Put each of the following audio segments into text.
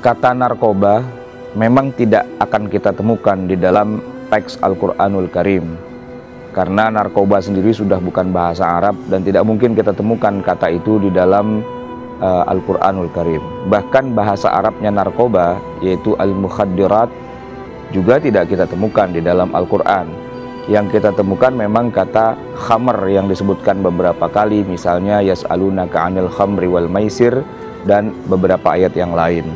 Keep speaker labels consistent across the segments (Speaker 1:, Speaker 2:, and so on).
Speaker 1: Kata narkoba memang tidak akan kita temukan di dalam teks Al-Quranul Karim, karena narkoba sendiri sudah bukan bahasa Arab dan tidak mungkin kita temukan kata itu di dalam Al-Quranul Karim. Bahkan bahasa Arabnya narkoba, yaitu al-mukhaddirat, juga tidak kita temukan di dalam Al-Quran. Yang kita temukan memang kata khamr yang disebutkan beberapa kali, misalnya yas'alunaka 'anil khamri wal maisir dan beberapa ayat yang lain.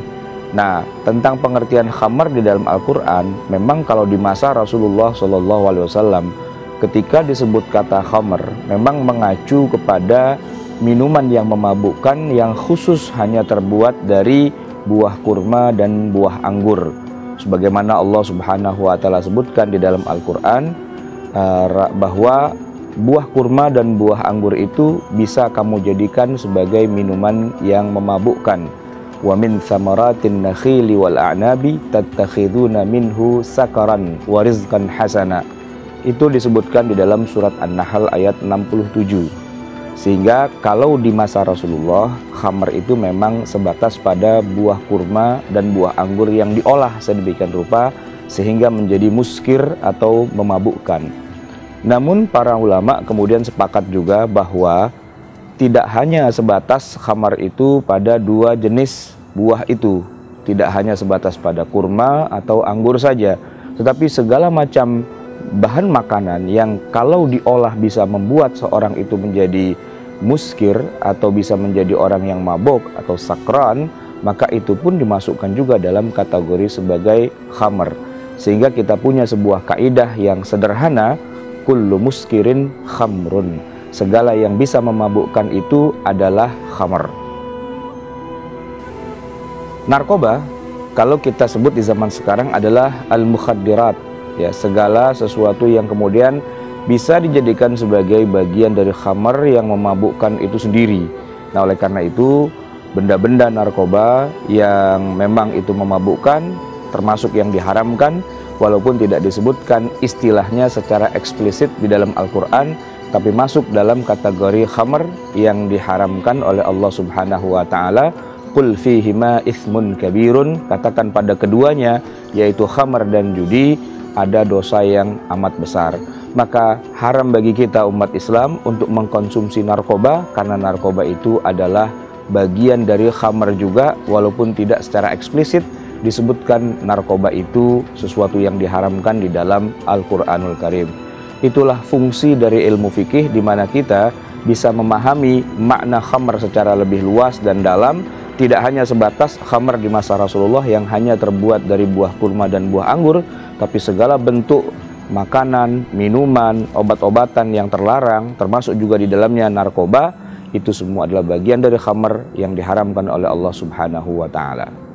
Speaker 1: Nah, tentang pengertian khamr di dalam Al-Quran, memang kalau di masa Rasulullah SAW, ketika disebut kata khamr, memang mengacu kepada minuman yang memabukkan yang khusus hanya terbuat dari buah kurma dan buah anggur. Sebagaimana Allah Subhanahu wa Ta'ala sebutkan di dalam Al-Quran, bahwa buah kurma dan buah anggur itu bisa kamu jadikan sebagai minuman yang memabukkan. Wa min thamaratin nakhili wal a'nabi tattakhiduna minhu sakaran wa rizqan hasana. Itu disebutkan di dalam surat An-Nahl ayat 67. Sehingga kalau di masa Rasulullah, khamr itu memang sebatas pada buah kurma dan buah anggur yang diolah sedemikian rupa sehingga menjadi muskir atau memabukkan. Namun para ulama kemudian sepakat juga bahwa tidak hanya sebatas khamar itu pada dua jenis buah itu, tidak hanya sebatas pada kurma atau anggur saja, tetapi segala macam bahan makanan yang kalau diolah bisa membuat seorang itu menjadi muskir atau bisa menjadi orang yang mabuk atau sakran, maka itu pun dimasukkan juga dalam kategori sebagai khamr. Sehingga kita punya sebuah kaidah yang sederhana, kullu muskirin khamrun. Segala yang bisa memabukkan itu adalah khamr. Narkoba, kalau kita sebut di zaman sekarang adalah al-mukhaddirat, ya, segala sesuatu yang kemudian bisa dijadikan sebagai bagian dari khamr yang memabukkan itu sendiri. Nah, oleh karena itu, benda-benda narkoba yang memang itu memabukkan, termasuk yang diharamkan, walaupun tidak disebutkan istilahnya secara eksplisit di dalam Al-Quran, tapi masuk dalam kategori khamr yang diharamkan oleh Allah Subhanahu wa Ta'ala. Qul fihima ithmun kabirun, katakan pada keduanya, yaitu khamr dan judi, ada dosa yang amat besar. Maka haram bagi kita umat Islam untuk mengkonsumsi narkoba, karena narkoba itu adalah bagian dari khamr juga, walaupun tidak secara eksplisit disebutkan narkoba itu sesuatu yang diharamkan di dalam Al-Quranul Karim. Itulah fungsi dari ilmu fikih, di mana kita bisa memahami makna khamr secara lebih luas dan dalam, tidak hanya sebatas khamr di masa Rasulullah yang hanya terbuat dari buah kurma dan buah anggur, tapi segala bentuk makanan, minuman, obat-obatan yang terlarang, termasuk juga di dalamnya narkoba, itu semua adalah bagian dari khamr yang diharamkan oleh Allah Subhanahu wa Ta'ala.